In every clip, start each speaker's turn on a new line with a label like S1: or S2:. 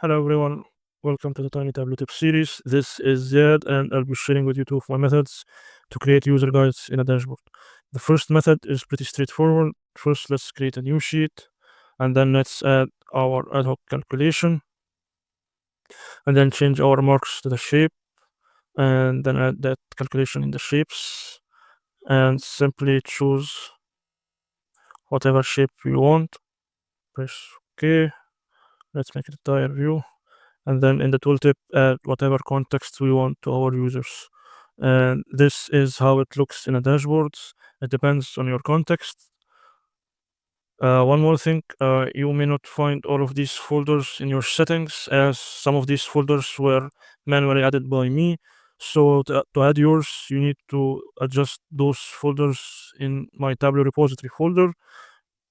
S1: Hello everyone, welcome to the TinyTableauTip series. This is Zyad and I'll be sharing with you two of my methods to create user guides in a dashboard. The first method is pretty straightforward. First, let's create a new sheet and then let's add our ad hoc calculation and then change our marks to the shape and then add that calculation in the shapes and simply choose whatever shape you want. Press OK. Let's make it a tire view. And then in the tooltip, add whatever context we want to our users. And this is how it looks in a dashboard. It depends on your context. One more thing, you may not find all of these folders in your settings, as some of these folders were manually added by me. So to add yours, you need to adjust those folders in my Tableau repository folder.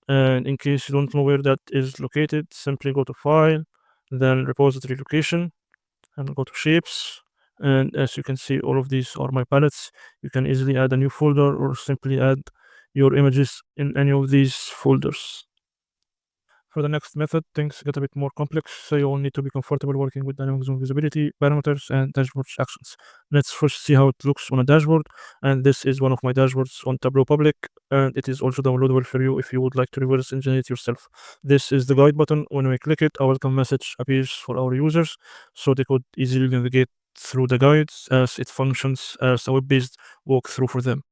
S1: And in case you don't know where that is located, simply go to File, then Repository Location, and go to Shapes. And as you can see, all of these are my palettes. You can easily add a new folder or simply add your images in any of these folders. For the next method, things get a bit more complex, so you will need to be comfortable working with dynamic zone visibility, parameters, and dashboard actions. Let's first see how it looks on a dashboard, and this is one of my dashboards on Tableau Public, and it is also downloadable for you if you would like to reverse engineer it yourself. This is the guide button. When we click it, a welcome message appears for our users, so they could easily navigate through the guides as it functions as a web-based walkthrough for them.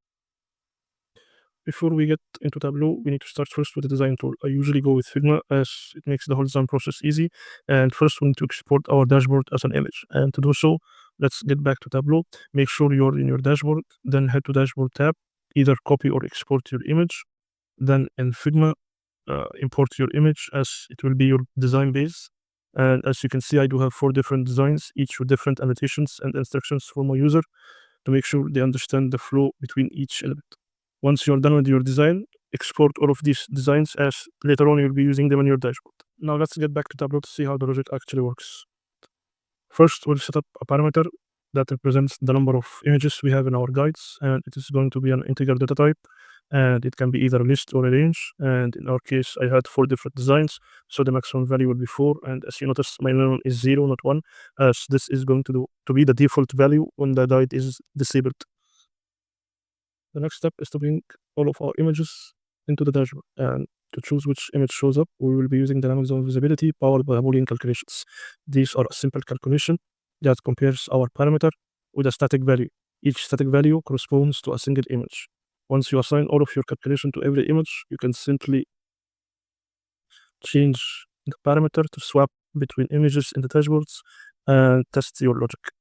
S1: Before we get into Tableau, we need to start first with the design tool. I usually go with Figma as it makes the whole design process easy. And first we need to export our dashboard as an image. And to do so, let's get back to Tableau. Make sure you're in your dashboard, then head to Dashboard tab, either copy or export your image. Then in Figma, import your image as it will be your design base. And as you can see, I do have 4 different designs, each with different annotations and instructions for my user to make sure they understand the flow between each element. Once you're done with your design, export all of these designs as later on you'll be using them in your dashboard. Now let's get back to Tableau to see how the logic actually works. First, we'll set up a parameter that represents the number of images we have in our guides, and it is going to be an integer data type, and it can be either a list or a range. And in our case, I had 4 different designs, so the maximum value will be 4. And as you notice, my minimum is 0, not 1, as this is going to be the default value when the guide is disabled. The next step is to bring all of our images into the dashboard, and to choose which image shows up, we will be using dynamic zone visibility powered by Boolean calculations. These are a simple calculation that compares our parameter with a static value. Each static value corresponds to a single image. Once you assign all of your calculation to every image, you can simply change the parameter to swap between images in the dashboards and test your logic.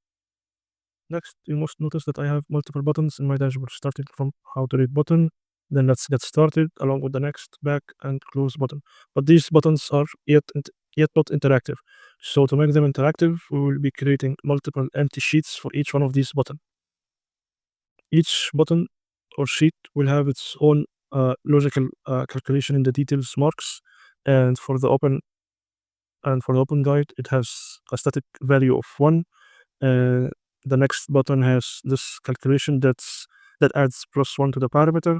S1: Next, you must notice that I have multiple buttons in my dashboard, starting from how to read button, then let's get started, along with the next, back, and close button. But these buttons are yet not interactive. So to make them interactive, we will be creating multiple empty sheets for each one of these buttons. Each button or sheet will have its own logical calculation in the details marks, and for the open guide, it has a static value of 1. The next button has this calculation that adds +1 to the parameter,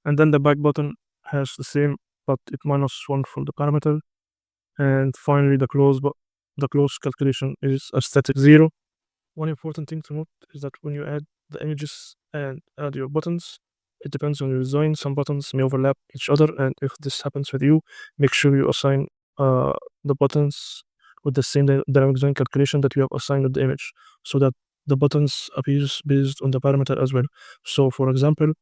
S1: and then the back button has the same, but it -1 for the parameter. And finally, the close calculation is a static 0. One important thing to note is that when you add the images and add your buttons, it depends on your design. Some buttons may overlap each other, and if this happens with you, make sure you assign the buttons with the same dynamic zone calculation that you have assigned with the image, so that the buttons appears based on the parameter as well. So for example,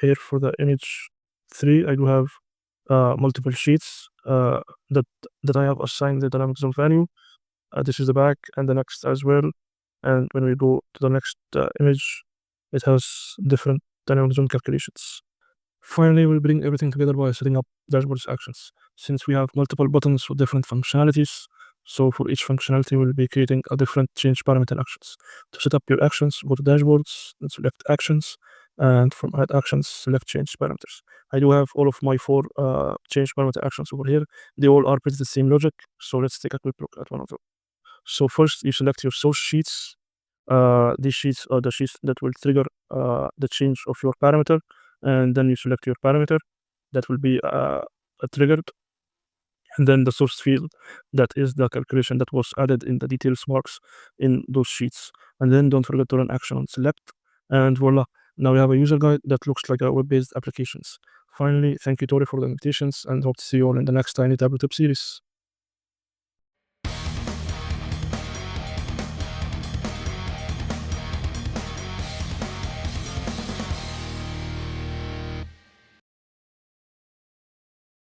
S1: here for the image 3, I do have multiple sheets that I have assigned the dynamic zone value. This is the back and the next as well. And when we go to the next image, it has different dynamic zone calculations. Finally, we'll bring everything together by setting up dashboards actions. Since we have multiple buttons with different functionalities, so for each functionality, we'll be creating a different change parameter actions. To set up your actions, go to dashboards and select actions, and from add actions, select change parameters. I do have all of my 4 change parameter actions over here. They all are pretty the same logic, so let's take a quick look at one of them. So first, you select your source sheets. These sheets are the sheets that will trigger the change of your parameter, and then you select your parameter that will be triggered. and then the source field, that is the calculation that was added in the details marks in those sheets. And then don't forget to run action on select, and voila, now we have a user guide that looks like a web-based applications. Finally, thank you Tori for the invitations, and hope to see you all in the next Tiny Tabletop series.